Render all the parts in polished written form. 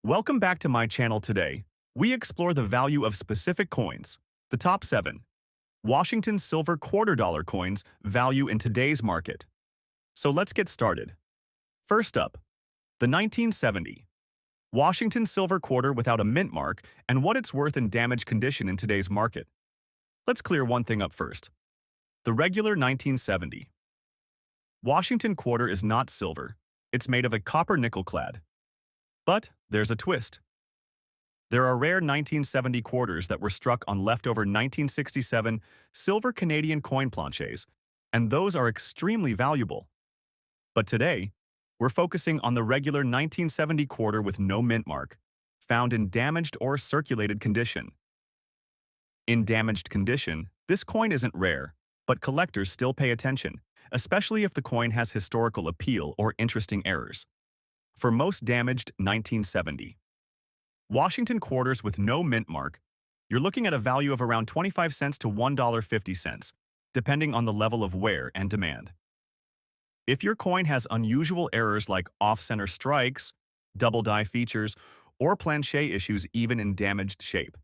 Welcome back to my channel today. We explore the value of specific coins. The top 7. Washington silver quarter-dollar coins value in today's market. So let's get started. First up, the 1970. Washington silver quarter without a mint mark and what it's worth in damaged condition in today's market. Let's clear one thing up first. The regular 1970. Washington quarter is not silver. It's made of a copper nickel clad. But there's a twist. There are rare 1970 quarters that were struck on leftover 1967 silver Canadian coin planchets, and those are extremely valuable. But today, we're focusing on the regular 1970 quarter with no mint mark, found in damaged or circulated condition. In damaged condition, this coin isn't rare, but collectors still pay attention, especially if the coin has historical appeal or interesting errors. For most damaged 1970 Washington quarters with no mint mark, you're looking at a value of around 25 cents to $1.50, depending on the level of wear and demand. If your coin has unusual errors like off-center strikes, double die features, or planchet issues even in damaged shape,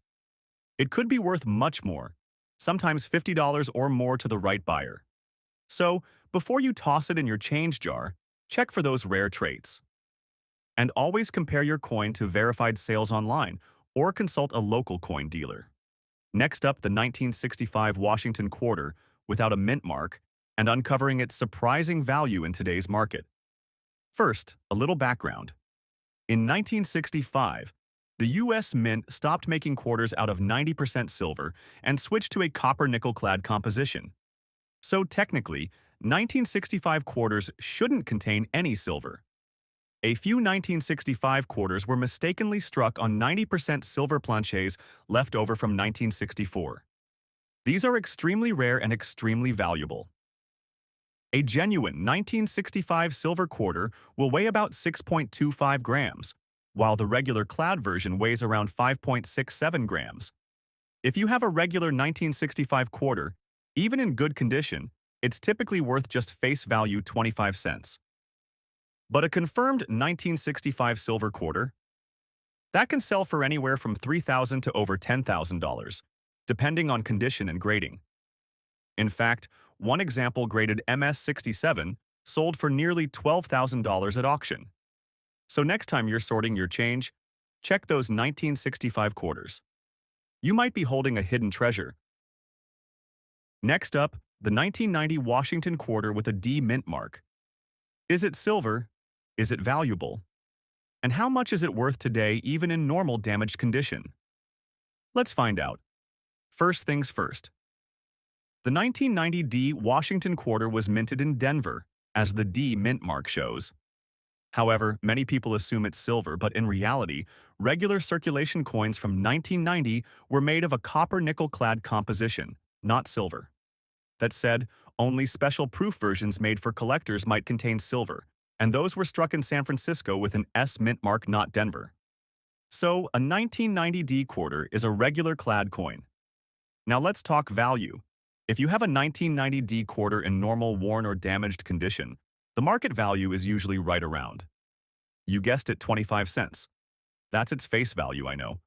it could be worth much more, sometimes $50 or more to the right buyer. So, before you toss it in your change jar, check for those rare traits. And always compare your coin to verified sales online or consult a local coin dealer. Next up, the 1965 Washington quarter without a mint mark and uncovering its surprising value in today's market. First, a little background. In 1965, the U.S. Mint stopped making quarters out of 90% silver and switched to a copper-nickel-clad composition. So technically, 1965 quarters shouldn't contain any silver. A few 1965 quarters were mistakenly struck on 90% silver planchets left over from 1964. These are extremely rare and extremely valuable. A genuine 1965 silver quarter will weigh about 6.25 grams, while the regular clad version weighs around 5.67 grams. If you have a regular 1965 quarter, even in good condition, it's typically worth just face value 25 cents. But a confirmed 1965 silver quarter? That can sell for anywhere from $3,000 to over $10,000, depending on condition and grading. In fact, one example graded MS-67 sold for nearly $12,000 at auction. So next time you're sorting your change, check those 1965 quarters. You might be holding a hidden treasure. Next up, the 1990 Washington quarter with a D mint mark. Is it silver? Is it valuable? And how much is it worth today even in normal damaged condition? Let's find out. First things first. The 1990 D Washington quarter was minted in Denver, as the D mint mark shows. However, many people assume it's silver, but in reality, regular circulation coins from 1990 were made of a copper-nickel-clad composition, not silver. That said, only special proof versions made for collectors might contain silver, and those were struck in San Francisco with an S mint mark, not Denver. So, a 1990 D quarter is a regular clad coin. Now let's talk value. If you have a 1990 D quarter in normal, worn, or damaged condition, the market value is usually right around. You guessed it, 25 cents. That's its face value, I know.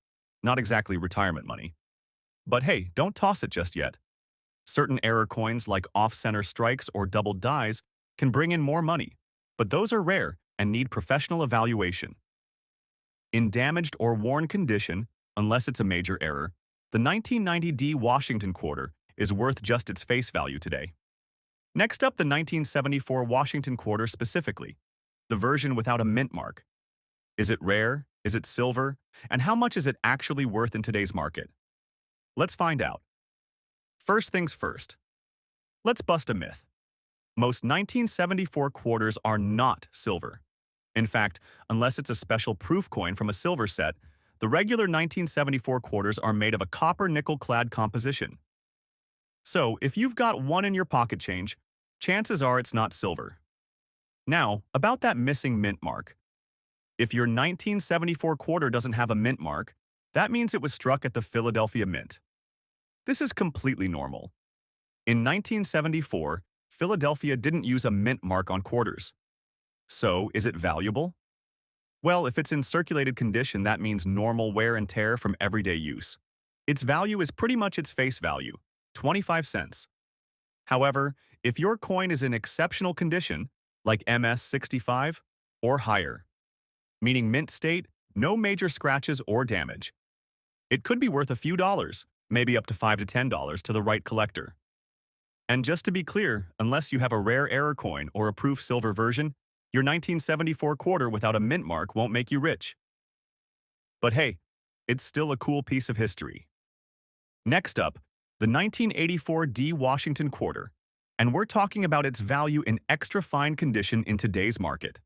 Not exactly retirement money. But hey, don't toss it just yet. Certain error coins like off-center strikes or double dies can bring in more money, but those are rare and need professional evaluation. In damaged or worn condition, unless it's a major error, the 1990 D Washington quarter is worth just its face value today. Next up, the 1974 Washington quarter specifically, the version without a mint mark. Is it rare? Is it silver? And how much is it actually worth in today's market? Let's find out. First things first. Let's bust a myth. Most 1974 quarters are not silver. In fact, unless it's a special proof coin from a silver set, the regular 1974 quarters are made of a copper-nickel-clad composition. So, if you've got one in your pocket change, chances are it's not silver. Now, about that missing mint mark. If your 1974 quarter doesn't have a mint mark, that means it was struck at the Philadelphia Mint. This is completely normal. In 1974, Philadelphia didn't use a mint mark on quarters. So, is it valuable? Well, if it's in circulated condition, that means normal wear and tear from everyday use. Its value is pretty much its face value, 25 cents. However, if your coin is in exceptional condition, like MS-65 or higher, meaning mint state, no major scratches or damage, it could be worth a few dollars, maybe up to $5 to $10 to the right collector. And just to be clear, unless you have a rare error coin or a proof silver version, your 1974 quarter without a mint mark won't make you rich. But hey, it's still a cool piece of history. Next up, the 1984 D Washington quarter, and we're talking about its value in extra fine condition in today's market.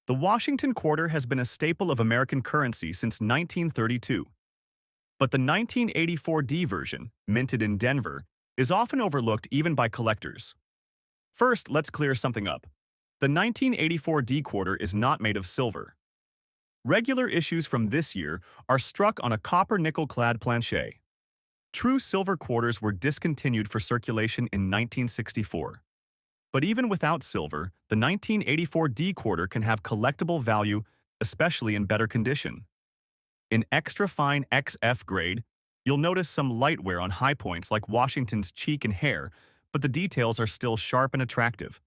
The Washington quarter has been a staple of American currency since 1932, but the 1984 D version, minted in Denver, is often overlooked even by collectors. First, let's clear something up. The 1984 D quarter is not made of silver. Regular issues from this year are struck on a copper nickel-clad planchet. True silver quarters were discontinued for circulation in 1964. But even without silver, the 1984 D quarter can have collectible value, especially in better condition. In extra fine XF grade, you'll notice some light wear on high points like Washington's cheek and hair, but the details are still sharp and attractive.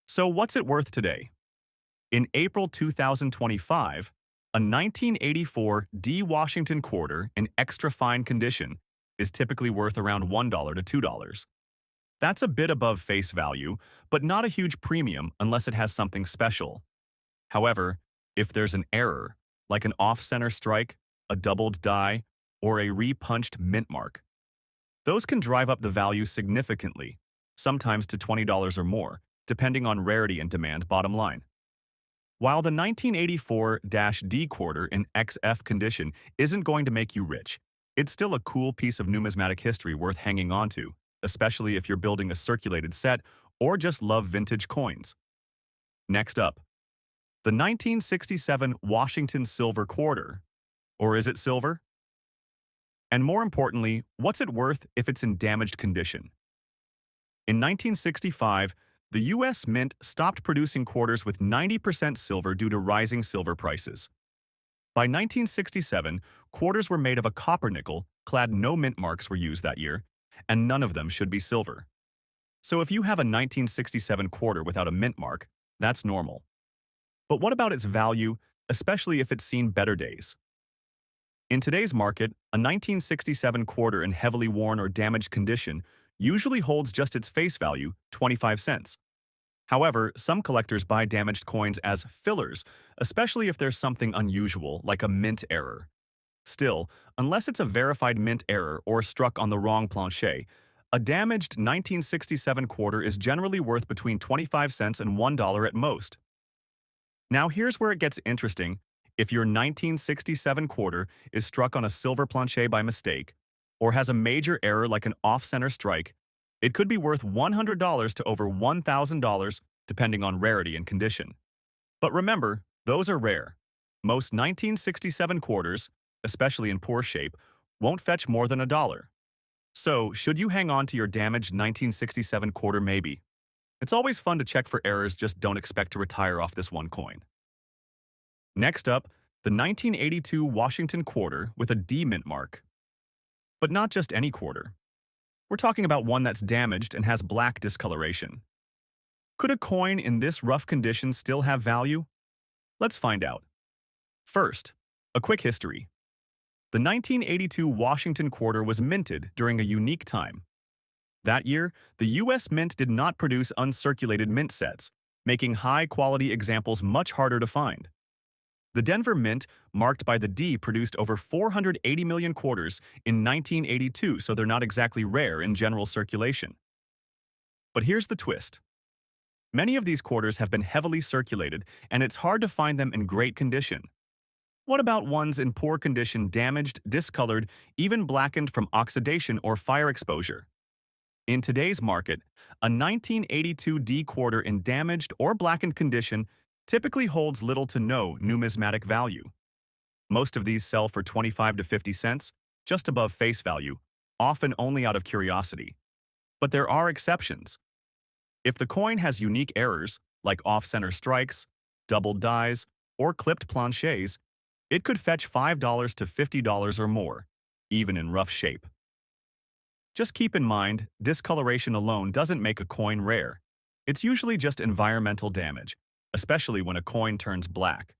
So what's it worth today? In April 2025, a 1984 D Washington quarter in extra fine condition is typically worth around $1 to $2. That's a bit above face value, but not a huge premium unless it has something special. However, if there's an error, like an off-center strike, a doubled die, or a repunched mint mark, those can drive up the value significantly, sometimes to $20 or more, depending on rarity and demand. Bottom line. While the 1984-D quarter in XF condition isn't going to make you rich, it's still a cool piece of numismatic history worth hanging on to, especially if you're building a circulated set or just love vintage coins. Next up, the 1967 Washington silver quarter. Or is it silver? And more importantly, what's it worth if it's in damaged condition? In 1965, the U.S. Mint stopped producing quarters with 90% silver due to rising silver prices. By 1967, quarters were made of a copper nickel, clad no mint marks were used that year, and none of them should be silver. So if you have a 1967 quarter without a mint mark, that's normal. But what about its value, especially if it's seen better days? In today's market, a 1967 quarter in heavily worn or damaged condition usually holds just its face value, 25 cents. However, some collectors buy damaged coins as fillers, especially if there's something unusual, like a mint error. Still, unless it's a verified mint error or struck on the wrong planchet, a damaged 1967 quarter is generally worth between 25 cents and $1 at most. Now here's where it gets interesting. If your 1967 quarter is struck on a silver planchet by mistake, or has a major error like an off-center strike, it could be worth $100 to over $1,000 depending on rarity and condition. But remember, those are rare. Most 1967 quarters, especially in poor shape, won't fetch more than $1. So, should you hang on to your damaged 1967 quarter? Maybe. It's always fun to check for errors, just don't expect to retire off this one coin. Next up, the 1982 Washington quarter with a D mint mark. But not just any quarter. We're talking about one that's damaged and has black discoloration. Could a coin in this rough condition still have value? Let's find out. First, a quick history. The 1982 Washington quarter was minted during a unique time. That year, the U.S. Mint did not produce uncirculated mint sets, making high-quality examples much harder to find. The Denver Mint, marked by the D, produced over 480 million quarters in 1982, so they're not exactly rare in general circulation. But here's the twist. Many of these quarters have been heavily circulated, and it's hard to find them in great condition. What about ones in poor condition, damaged, discolored, even blackened from oxidation or fire exposure? In today's market, a 1982 D quarter in damaged or blackened condition typically holds little to no numismatic value. Most of these sell for 25 to 50 cents, just above face value, often only out of curiosity. But there are exceptions. If the coin has unique errors, like off-center strikes, doubled dies, or clipped planches, it could fetch $5 to $50 or more, even in rough shape. Just keep in mind, discoloration alone doesn't make a coin rare. It's usually just environmental damage, especially when a coin turns black.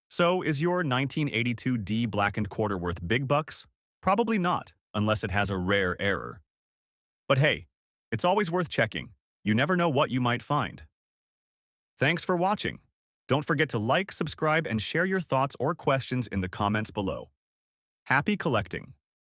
So, is your 1982 D blackened quarter worth big bucks? Probably not, unless it has a rare error. But hey, it's always worth checking. You never know what you might find. Thanks for watching. Don't forget to like, subscribe, and share your thoughts or questions in the comments below. Happy collecting!